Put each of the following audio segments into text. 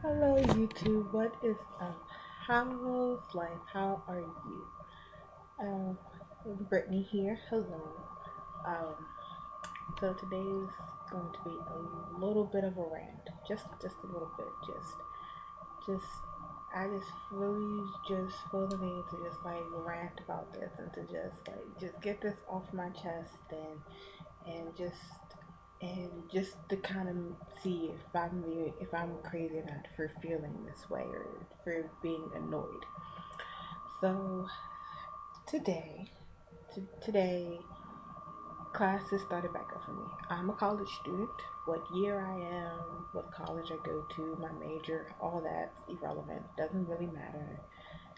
Hello YouTube, what is up? How's life? How are you? Um, Brittany here. Hello. Um, so today is going to be a little bit of a rant, just a little bit, just. I just really just feel the need to just like rant about this and to just get this off my chest and just to kind of see if I'm crazy or not for feeling this way or for being annoyed. So today, today classes started back up for me. I'm a college student. What year I am, what college I go to, my major, all that's irrelevant. Doesn't really matter.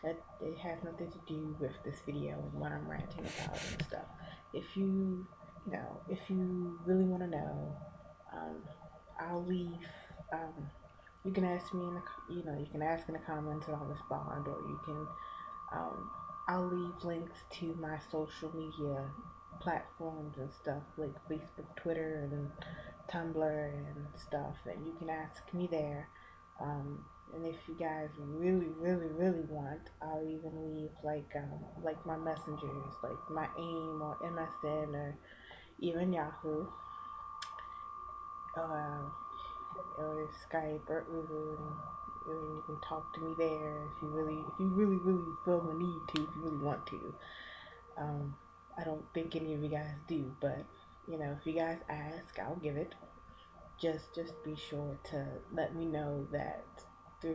It has nothing to do with this video and what I'm ranting about and stuff. If if you really want to know, um, I'll leave. Um, you can ask me in you can ask in the comments and I'll respond, or you can. Um, I'll leave links to my social media platforms and stuff like Facebook, Twitter, and Tumblr and stuff, and you can ask me there. And if you guys really, really, really want, I'll even leave like my messengers, like my AIM or MSN or even Yahoo, uh, or Skype or Uber, and you can talk to me there if you really, really feel the need to, if you really want to. Um, I don't think any of you guys do, but if you guys ask, I'll give it. Just be sure to let me know that the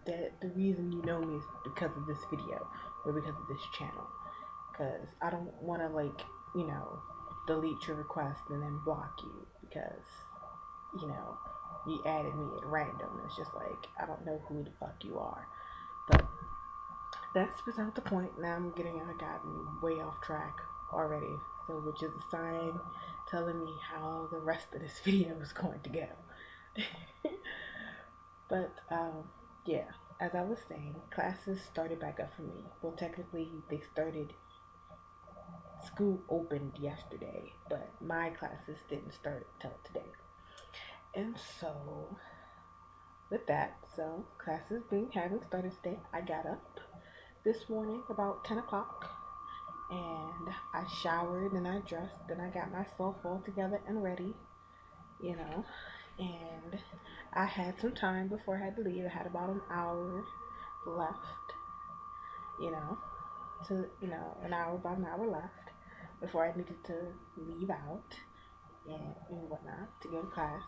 that the reason you know me is because of this video or because of this channel. Because I don't want to you know delete your request and then block you because you know you added me at random. It's just like I don't know who the fuck you are. But that's beside the point. Now I gotten way off track already. So which is a sign telling me how the rest of this video is going to go. But yeah, as I was saying, classes started back up for me. Well, technically, they started. School opened yesterday, but my classes didn't start till today. And so, with that, so classes being having started today, I got up this morning about 10 o'clock and I showered and I dressed and I got myself all together and ready, you know, and I had some time before I had to leave. I had about an hour left, you know, an hour, about an hour left before I needed to leave out and whatnot to go to class.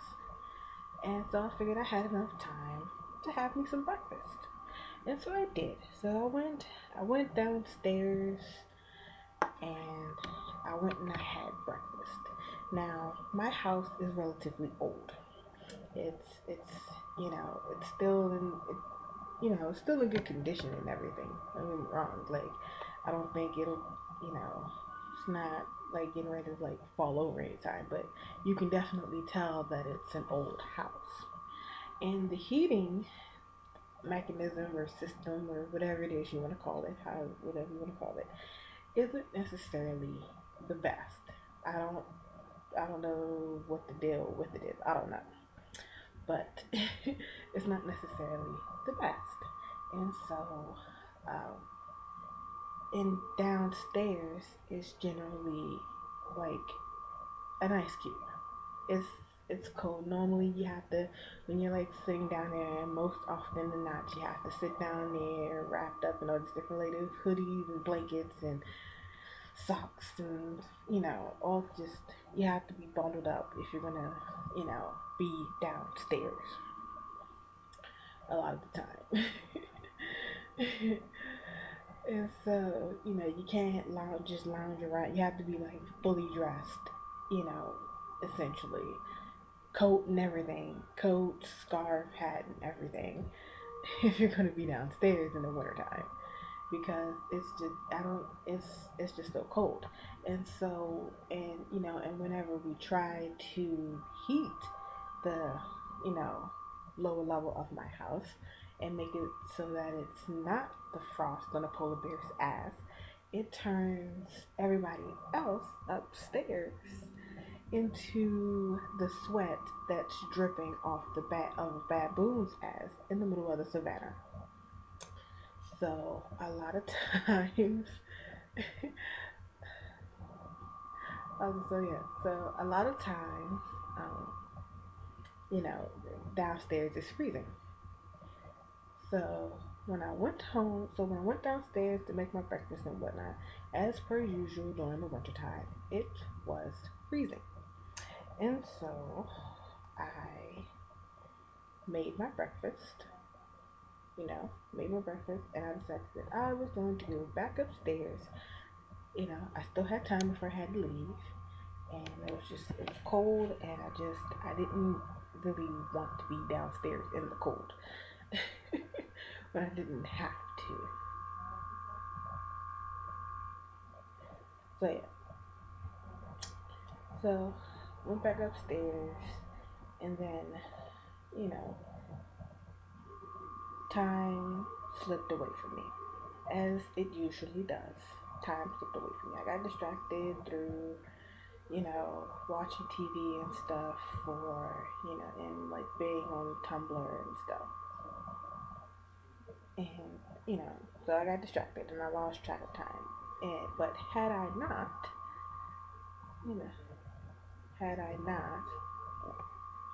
And so I figured I had enough time to have me some breakfast. And so I did. So I went downstairs and I went and I had breakfast. Now, my house is relatively old. It's it's still it's still in good condition and everything. Don't get me wrong. Like, I don't think it's not like getting ready to like fall over anytime, but you can definitely tell that it's an old house. And the heating mechanism or system or whatever it is you want to call it, whatever you want to call it, isn't necessarily the best. I don't I don't know what the deal with it is. I don't know. But it's not necessarily the best. And so, um, and downstairs is generally like an ice cube. It's it's cold. Normally you have to when you're like sitting down there, and most often than not you have to sit down there wrapped up in all these different latest hoodies and blankets and socks and all just you have to be bundled up if you're gonna be downstairs a lot of the time. And so you can't just lounge around. You have to be like fully dressed, you know essentially, coat and everything, coat, scarf, hat, and everything, if you're gonna be downstairs in the wintertime, because it's just I don't it's just so cold. And so and whenever we try to heat the you know lower level of my house and make it so that it's not the frost on a polar bear's ass, it turns everybody else upstairs into the sweat that's dripping off the back of a baboon's ass in the middle of the savannah. So a lot of times, so a lot of times, um, you know, downstairs is freezing. So when I went downstairs to make my breakfast and whatnot, as per usual during the wintertime, it was freezing. And so I made my breakfast, made my breakfast, and I decided that I was going to go back upstairs. I still had time before I had to leave, and it was cold, and I didn't really want to be downstairs in the cold, but I didn't have to. So yeah, so went back upstairs, and then you know, time slipped away from me, as it usually does. Time slipped away from me. I got distracted through watching TV and stuff and like being on Tumblr and stuff. And, so I got distracted and I lost track of time. But you know, had I not,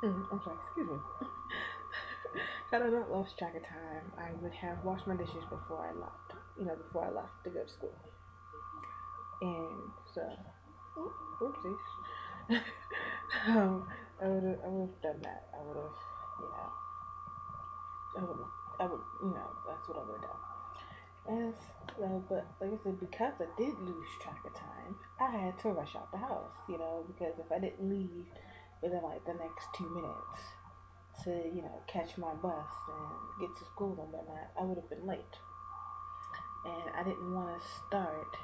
I'm sorry, excuse me. Had I not lost track of time, I would have washed my dishes before I left, before I left to go to school. And so, oopsies. I would have done that. You know, I would, that's what I would have done. And but like I said, because I did lose track of time, I had to rush out the house, because if I didn't leave within like the next 2 minutes to, catch my bus and get to school and whatnot, I would have been late. And I didn't want to start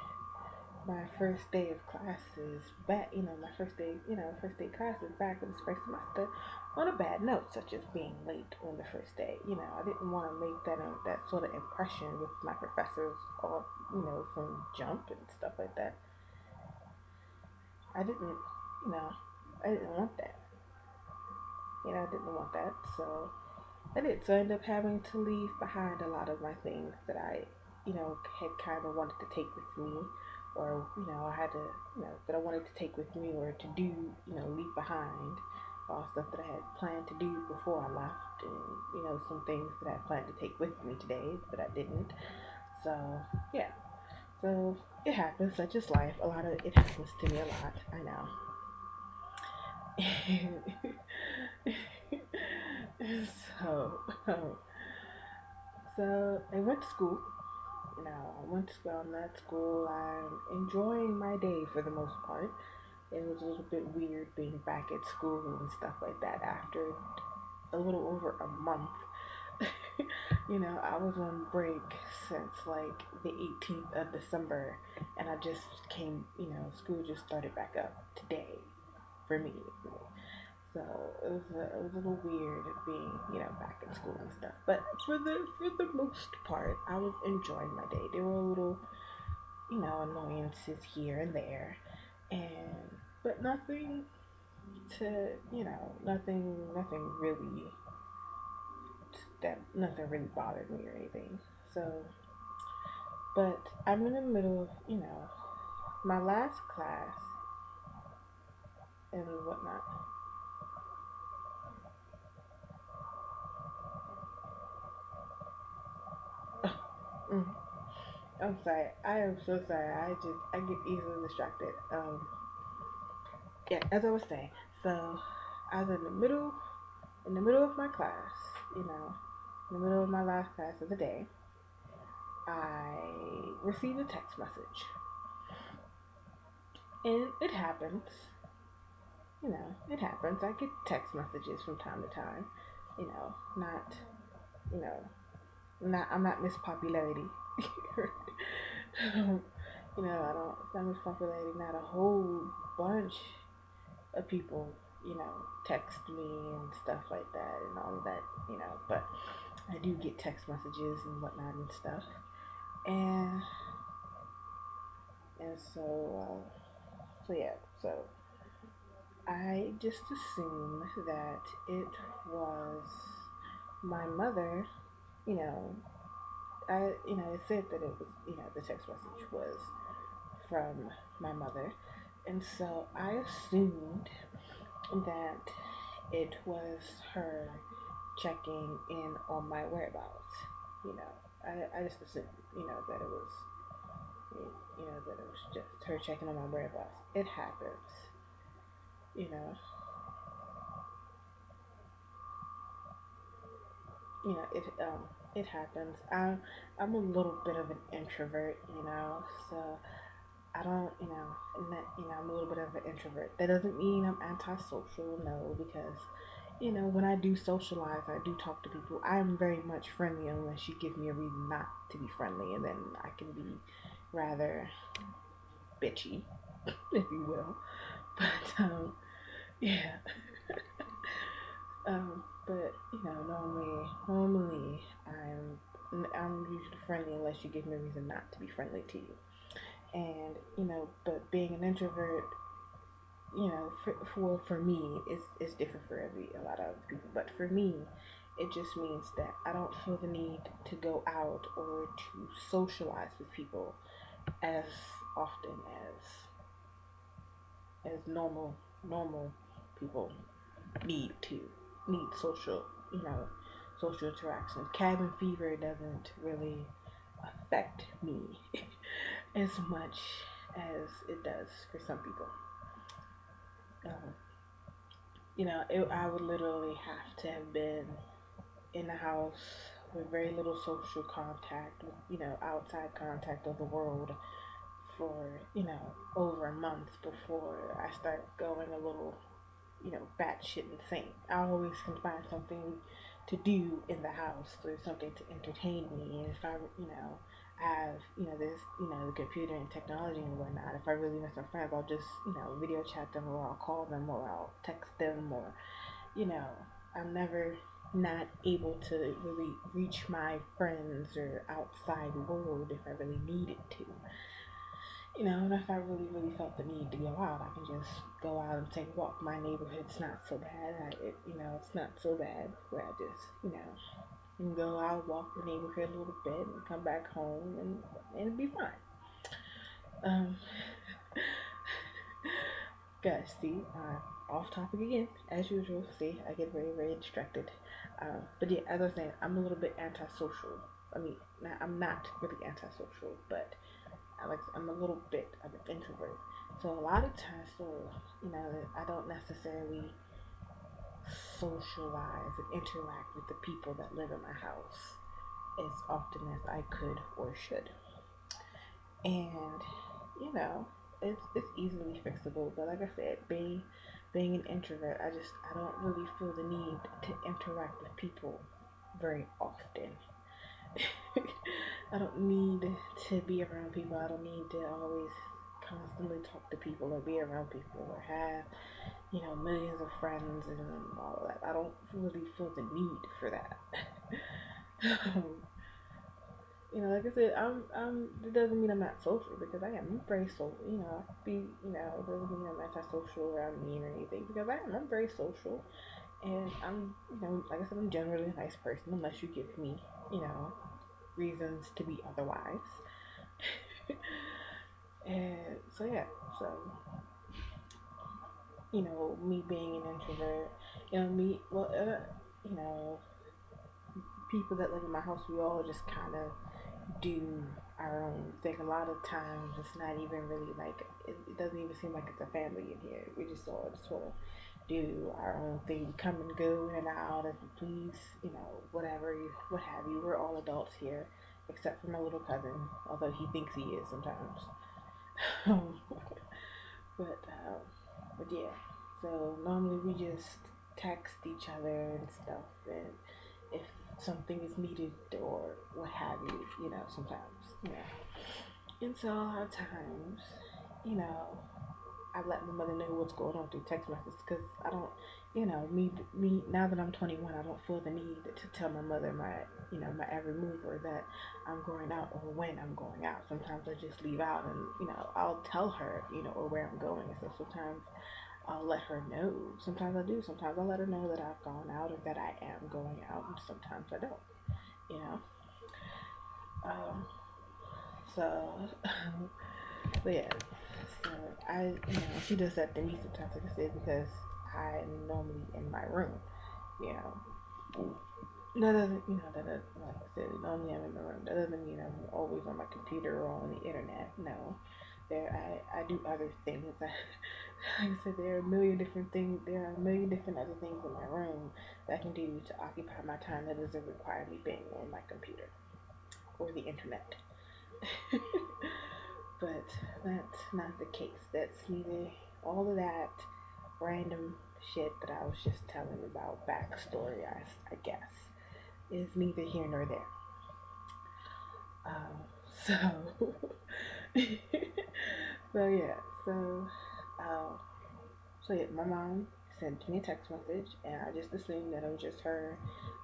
my first day of classes back, first day classes back in the spring semester on a bad note, such as being late on the first day. I didn't want to make that sort of impression with my professors or, from jump and stuff like that. I didn't, you know, I didn't want that. I didn't want that, so I did. So I ended up having to leave behind a lot of my things that I, had kind of wanted to take with me, or I had to, that I wanted to take with me, or to do, leave behind. All stuff that I had planned to do before I left, and some things that I planned to take with me today, but I didn't. So yeah, so it happens. Such is life. It happens to me a lot. I know. so, so I went to school. I went to school. I'm at school. I'm enjoying my day for the most part. It was a little bit weird being back at school and stuff like that after a little over a month. I was on break since like the 18th of December, and I just came, school just started back up today for me. So it was a little weird being, back in school and stuff. But for the most part, I was enjoying my day. There were a little, annoyances here and there, and but nothing to, nothing really nothing really bothered me or anything. So, but I'm in the middle of, my last class and whatnot. Mm, I'm sorry. I am so sorry. I get easily distracted. Yeah, as I was saying. So I was in the middle of my class, in the middle of my last class of the day. I received a text message, and it happens. It happens. I get text messages from time to time. Not, you know, I'm not Miss Popularity. I don't. It's not Miss Popularity. Not a whole bunch of people, text me and stuff like that and all of that, But I do get text messages and whatnot and stuff, and and so yeah, so I just assumed that it was my mother, you know, it said that it was, the text message was from my mother. And so I assumed that it was her checking in on my whereabouts. You know, I just assumed, that it was, that it was just her checking on my whereabouts. It happens, you know, it happens. I'm a little bit of an introvert, so I don't, and that, I'm a little bit of an introvert. That doesn't mean I'm antisocial, no, because when I do socialize, I do talk to people. I am very much friendly unless you give me a reason not to be friendly, and then I can be rather bitchy, if you will. But yeah, but normally I'm usually friendly unless you give me a reason not to be friendly to you. And but being an introvert, for me, it's different for a lot of other people. But for me, it just means that I don't feel the need to go out or to socialize with people as often as normal people need to need you know social interaction. Cabin fever doesn't really affect me as much as it does for some people. Um, I would literally have to have been in the house with very little social contact, outside contact of the world for, over a month before I start going a little, batshit insane. I always can find something to do in the house or something to entertain me. And if I, have, this, the computer and technology and whatnot, if I really miss my friends, I'll just, video chat them or I'll call them or I'll text them or, you know, I'm never not able to really reach my friends or outside world if I really needed to. And if I really, really felt the need to go out, I can just go out and take a walk. My neighborhood's not so bad. It's not so bad where I just, can go out, walk the neighborhood a little bit, and come back home, and it'd be fine. Um, Guys, see, off topic again, as usual. See, I get very, very distracted. But yeah, as I was saying, I'm a little bit antisocial. I mean, I'm not really antisocial, but I'm a little bit of an introvert. So a lot of times, I don't necessarily socialize and interact with the people that live in my house as often as I could or should. And you know, it's easily fixable. But like I said, being an introvert, I don't really feel the need to interact with people very often. I don't need to be around people. I don't need to always constantly talk to people or be around people or have, millions of friends and all of that. I don't really feel the need for that. Like I said, it doesn't mean I'm not social because I am. I'm very social. I could be, it doesn't mean I'm antisocial or I'm mean or anything because I am. I'm very social, and I'm, like I said, I'm generally a nice person unless you give me, reasons to be otherwise. And so yeah, so me being an introvert, me, well, you know, people that live in my house, we all just kind of do our own thing. A lot of times, it's not even really like it doesn't even seem like it's a family in here. We just all just sort of do our own thing. We come and go in and out as we please. Whatever what have you. We're all adults here, except for my little cousin, although he thinks he is sometimes. but um, but yeah. So normally we just text each other and stuff, and if something is needed or what have you, sometimes, And so a lot of times, you know, I let my mother know what's going on through text messages because I don't, me now that I'm 21, I don't feel the need to tell my mother my every move or that I'm going out or when I'm going out. Sometimes I just leave out and I'll tell her or where I'm going. So sometimes I'll let her know. Sometimes I do. Sometimes I let her know that I've gone out or that I am going out, and sometimes I don't. You know. Um, so, but yeah. So she does that to me sometimes, like I said, because I'm normally in my room. You know. That doesn't, like I said, normally I'm in the room. That doesn't mean I'm always on my computer or on the internet. No, I do other things. Like I said, there are a million different things. There are a million different other things in my room that I can do to occupy my time that doesn't require me being on my computer or the internet. But that's not the case. That's neither all of that random shit that I was just telling about backstory. I guess is neither here nor there. Um, so, so yeah, so, um, so yeah, my mom sent me a text message, and I just assumed that it was just her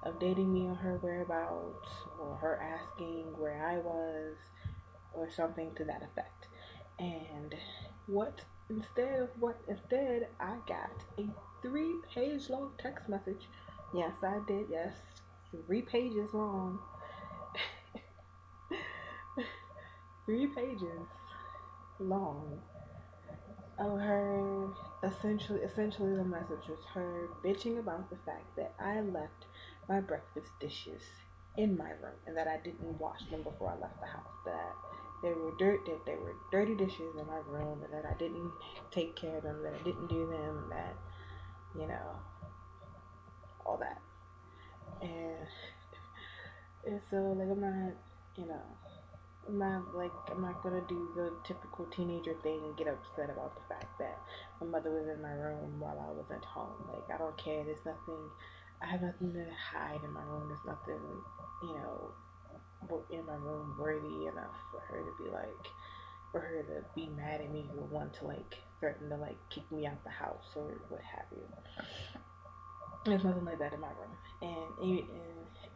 updating me on her whereabouts, or her asking where I was, or something to that effect. And instead I got a 3-page long text message. Yes, I did. Yes, 3 pages long. 3 pages long of her essentially the message was her bitching about the fact that I left my breakfast dishes in my room and that I didn't wash them before I left the house. That there were dirty dishes in my room and that I didn't take care of them, that I didn't do them, and that, you know, all that. And and so like you know, I'm not gonna do the typical teenager thing and get upset about the fact that my mother was in my room while I was at home. Like, I don't care. There's nothing. I have nothing to hide in my room. There's nothing, you know, in my room worthy enough for her to be like, for her to be mad at me or want to like threaten to like kick me out the house or what have you. There's nothing like that in my room. And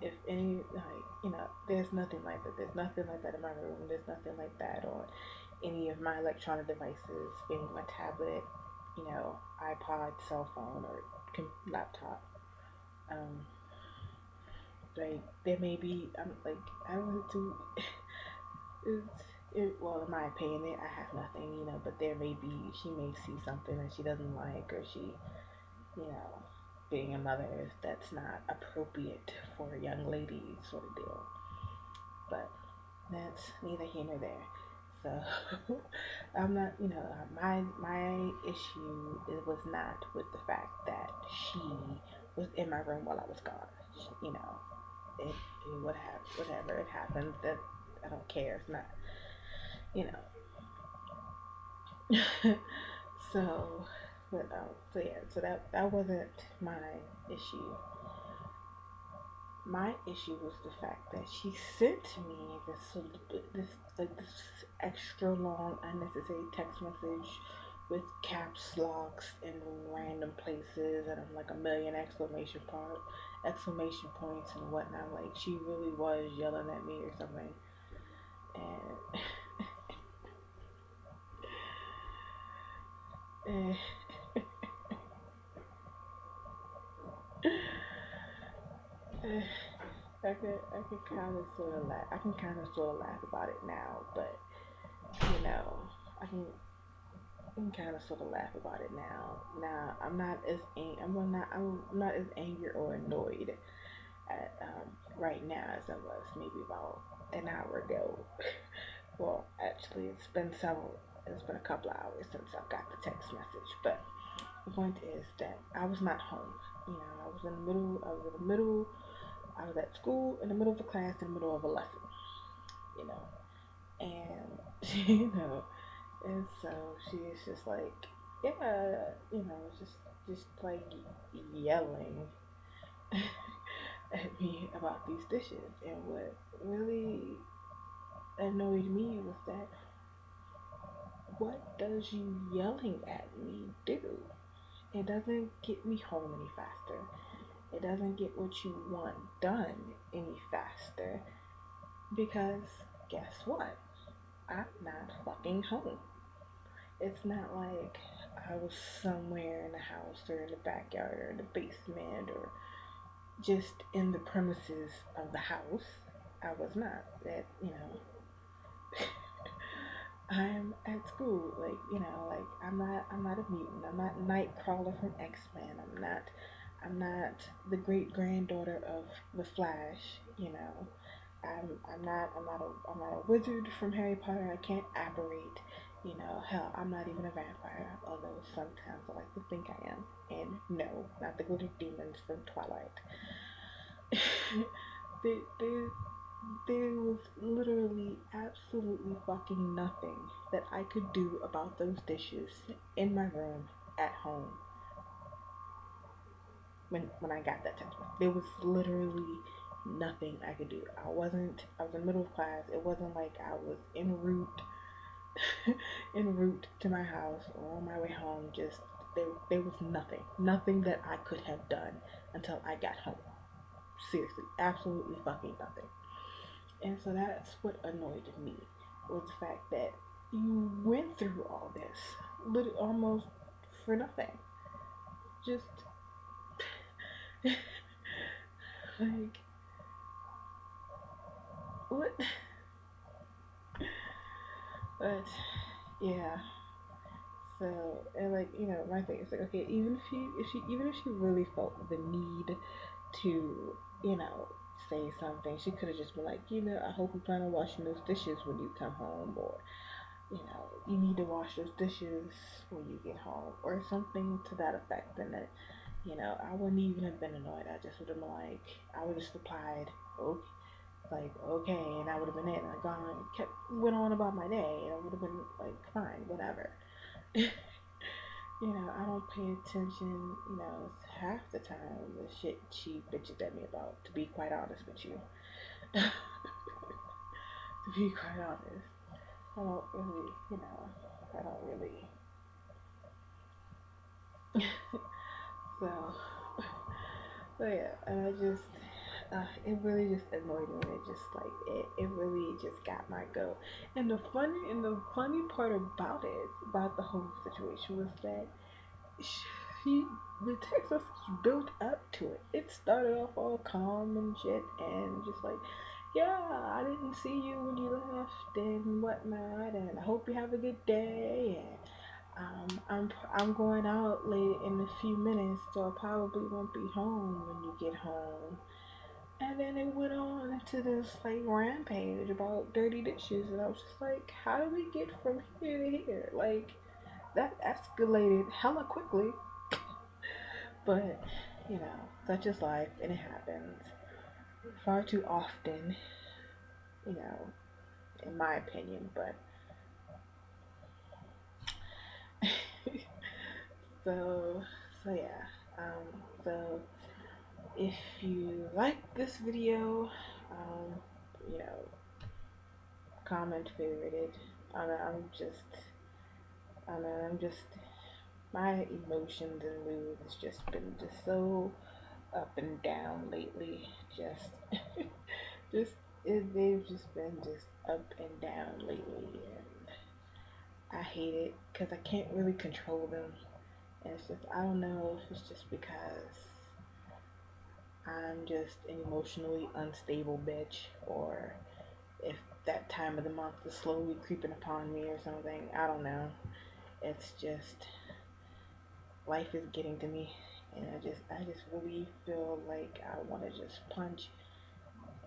if any, like, there's nothing like that. There's nothing like that in my room. There's nothing like that on any of my electronic devices, being my tablet, iPod, cell phone, or laptop. Um, like, there may be, I wanted to, well, in my opinion, I have nothing, but there may be, she may see something that she doesn't like, or she, you know, being a mother, that's not appropriate for a young lady sort of deal. But that's neither here nor there. So I'm not, my issue it was not with the fact that she was in my room while I was gone. You know, whatever it happened. That I don't care. It's not, you know. so, so yeah, so that wasn't my issue. My issue was the fact that she sent me this extra long unnecessary text message with caps locks in random places and like a million exclamation points and whatnot. Like, she really was yelling at me or something. And I could kind of sort of laugh. I can kind of sort of laugh about it now, but you know, I can kind of sort of laugh about it now. Now I'm not as angry or annoyed at right now as I was maybe about an hour ago. Well, actually, it's been a couple of hours since I got the text message, but the point is that I was not home. I was at school in the middle of a class in the middle of a lesson, you know, and and so she's just like, yeah, just like yelling at me about these dishes. And what really annoyed me was that, what does you yelling at me do? It doesn't get me home any faster. It doesn't get what you want done any faster. Because guess what? I'm not fucking home. It's not like I was somewhere in the house or in the backyard or in the basement or just in the premises of the house. I was not. That, I'm at school. Like I'm not a mutant. I'm not Nightcrawler from X-Men. I'm not the great granddaughter of the Flash. I'm not a wizard from Harry Potter. I can't apparate. Hell, I'm not even a vampire, although sometimes I like to think I am. And no, not the glitter demons from Twilight. there, there, there was literally absolutely fucking nothing that I could do about those dishes in my room at home when I got that text. There was literally nothing I could do. I was in middle class. It wasn't like I was en route en route to my house or on my way home. Just there was nothing that I could have done until I got home. Seriously, absolutely fucking nothing. And so that's what annoyed me, was the fact that you went through all this literally almost for nothing. Just like what? But yeah. So, and like, my thing is like, okay, even if she really felt the need to, say something, she could have just been like, I hope you plan on washing those dishes when you come home, or you need to wash those dishes when you get home, or something to that effect. And that, I wouldn't even have been annoyed. I just would have been like, I would have just replied, okay, like, okay, and I would have been it, and I gone and went on about my day, and I would have been like, fine, whatever. I don't pay attention, half the time the shit she bitches at me about, to be quite honest with you. To be quite honest. I don't really, I don't really. So, so yeah, and it really just annoyed me. It just like it really just got my goat. And the funny part about it, about the whole situation, was that she the text message built up to it. It started off all calm and shit, and just like, yeah, I didn't see you when you left and whatnot, and I hope you have a good day. And I'm going out late in a few minutes, so I probably won't be home when you get home. And then it went on into this like rampage about dirty dishes, and I was just like, how do we get from here to here? Like, that escalated hella quickly. But, such is life, and it happens far too often, you know, in my opinion. But so, so yeah. So if you like this video, um, you know, comment, favorite it. I know I'm just, my emotions and mood has just been just so up and down lately. Just, just, they've just been just up and down lately, and I hate it because I can't really control them. And it's just, I don't know if it's just because I'm just an emotionally unstable bitch, or if that time of the month is slowly creeping upon me or something. I don't know. It's just, life is getting to me, and I just really feel like I want to just punch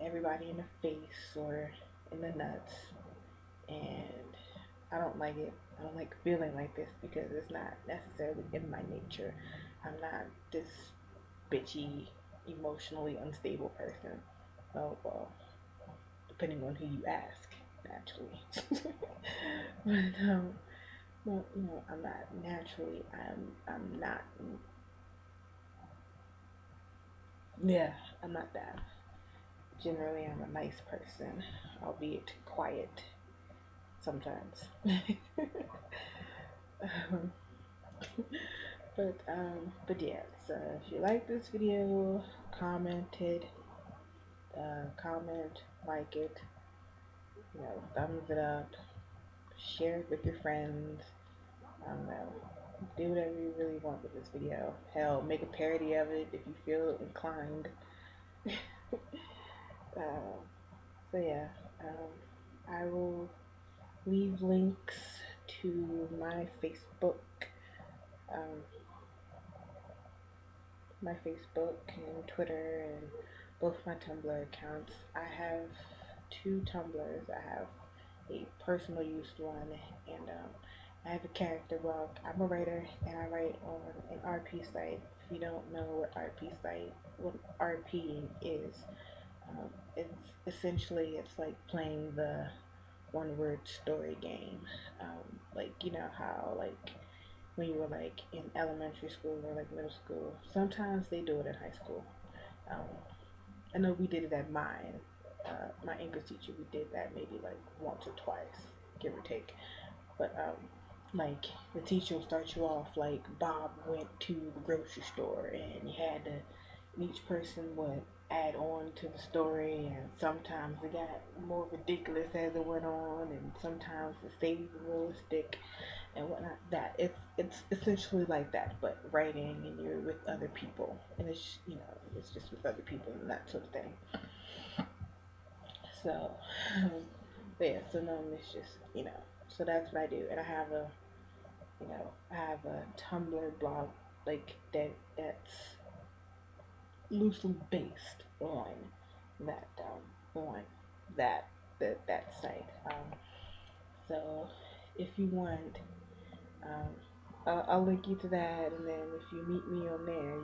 everybody in the face or in the nuts. And I don't like it. I don't like feeling like this because it's not necessarily in my nature. I'm not this bitchy, emotionally unstable person. Well, depending on who you ask, naturally. Well, I'm not naturally. I'm not. Yeah, I'm not that. Generally, I'm a nice person, albeit quiet sometimes. um, but yeah. So if you like this video, comment, like it, thumbs it up, share it with your friends. I don't know, Do whatever you really want with this video. Hell, make a parody of it if you feel inclined. uh, so yeah, I will leave links to um, my Facebook and Twitter and both my Tumblr accounts. I have two Tumblrs. I have a personal use one, and I have a character blog. I'm a writer, and I write on an RP site. If you don't know what RPing is, it's essentially it's like playing the one word story game. Like you know how like when you were like in elementary school or like middle school. Sometimes they do it in high school. Um, I know we did it at mine. My English teacher, we did that maybe like once or twice, give or take. But like the teacher will start you off like Bob went to the grocery store, and you had to, and each person would add on to the story, and sometimes it got more ridiculous as it went on, and sometimes it stayed realistic and whatnot. That it's essentially like that, but writing and you're with other people, and it's it's just with other people and that sort of thing. So, but yeah, so no, it's just so that's what I do, and I have a Tumblr blog like that's loosely based that on that that site. So if you want, um, I'll link you to that, and then if you meet me on there,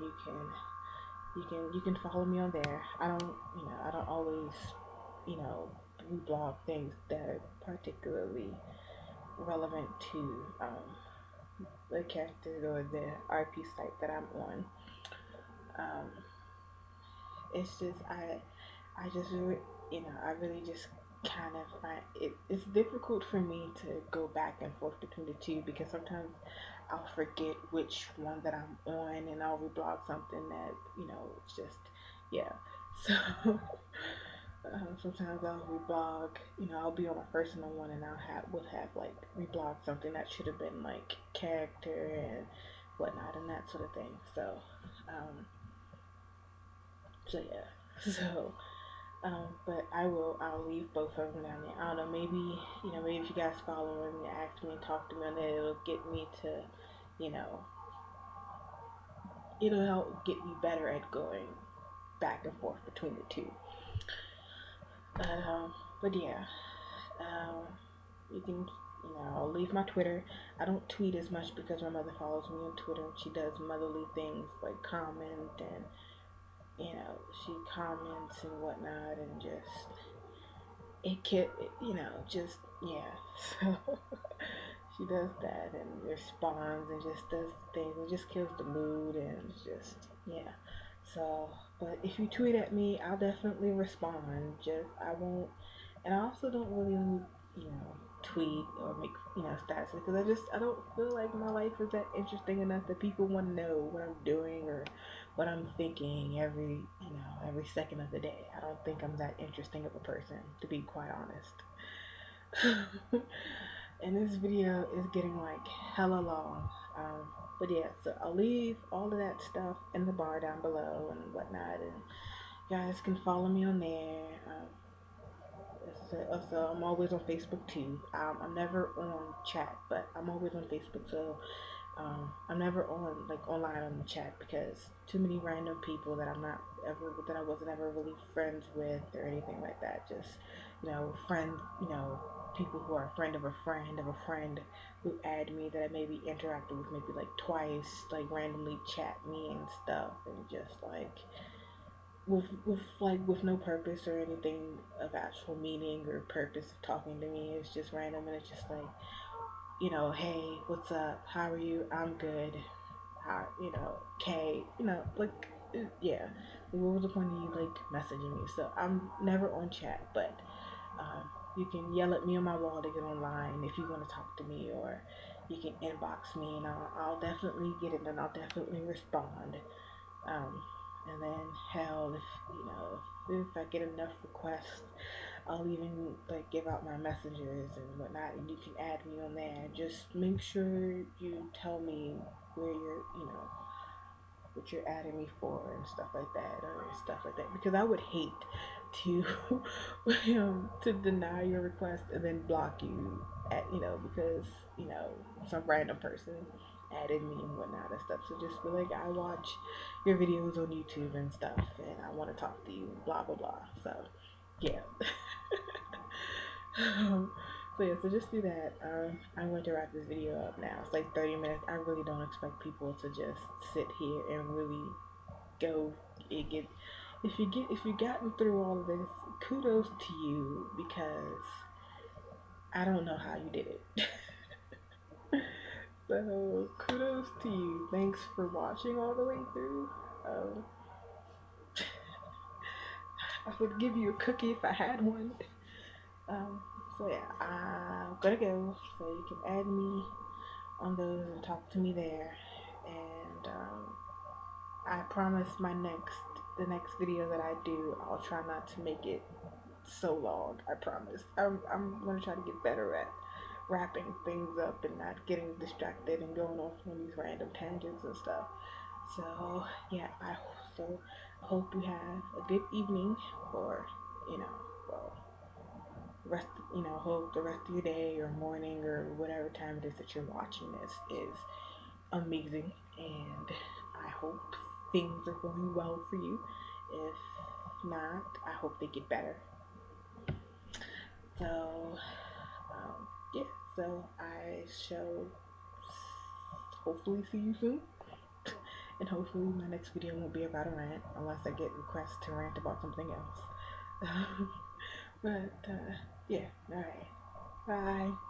you can follow me on there. I don't always you know reblog things that are particularly relevant to the character or the RP site that I'm on. Um, it's just I just I really just kind of find it's difficult for me to go back and forth between the two because sometimes I'll forget which one that I'm on and I'll reblog something that it's just yeah. So sometimes I'll reblog, I'll be on a personal one and would have like reblog something that should have been like character and whatnot and that sort of thing. Um, so yeah, but I'll leave both of them down there. I don't know, maybe if you guys follow and ask me and talk to me on there, it'll get me to, you know, it'll help get me better at going back and forth between the two. But yeah, um, you can, I'll leave my Twitter. I don't tweet as much because my mother follows me on Twitter. She does motherly things like comment and, she comments and whatnot and just, it can, just, yeah. So she does that and responds and just does things and just kills the mood and it's just, yeah. So, but if you tweet at me, I'll definitely respond. Just, I won't, and I also don't really, tweet or make, statuses because I don't feel like my life is that interesting enough that people want to know what I'm doing or what I'm thinking every second of the day. I don't think I'm that interesting of a person, to be quite honest. And this video is getting like hella long. But yeah, so I'll leave all of that stuff in the bar down below and whatnot, and you guys can follow me on there. So I'm always on Facebook too. I'm never on chat, but I'm always on Facebook. So I'm never on like online on the chat because too many random people that I wasn't ever really friends with or anything like that. Just friend, people who are a friend of a friend who add me that I maybe interacted with maybe like twice, like randomly chat me and stuff, and just like with no purpose or anything of actual meaning or purpose of talking to me. It's just random and it's just like, hey, what's up? How are you? I'm good. How, okay, like, yeah. What was the point of you like messaging me? So I'm never on chat, but you can yell at me on my wall to get online if you want to talk to me, or you can inbox me and I'll definitely get it and I'll definitely respond. Um, and then hell, if I get enough requests, I'll even like give out my messengers and whatnot, and you can add me on there. Just make sure you tell me where you're, what you're adding me for and stuff like that, or stuff like that, because I would hate to to deny your request and then block you at because you know some random person added me and whatnot and stuff. So just be like, I watch your videos on YouTube and stuff, and I want to talk to you, blah blah blah. So yeah. um, so yeah, so just do that. I'm going to wrap this video up now. It's like 30 minutes. I really don't expect people to just sit here and really go get. If you gotten through all of this, kudos to you, because I don't know how you did it. So kudos to you. Thanks for watching all the way through. Um, I would give you a cookie if I had one. Um, so yeah, I'm gonna go. So you can add me on those and talk to me there. And I promise the next video that I do, I'll try not to make it so long. I promise. I'm gonna try to get better at wrapping things up and not getting distracted and going off on these random tangents and stuff. So yeah, so hope you have a good evening, or well, rest hope the rest of your day or morning or whatever time it is that you're watching this is amazing, and I hope things are going well for you. If not, I hope they get better. So yeah, so I shall hopefully see you soon, and hopefully my next video won't be about a rant unless I get requests to rant about something else. But yeah, all right, bye.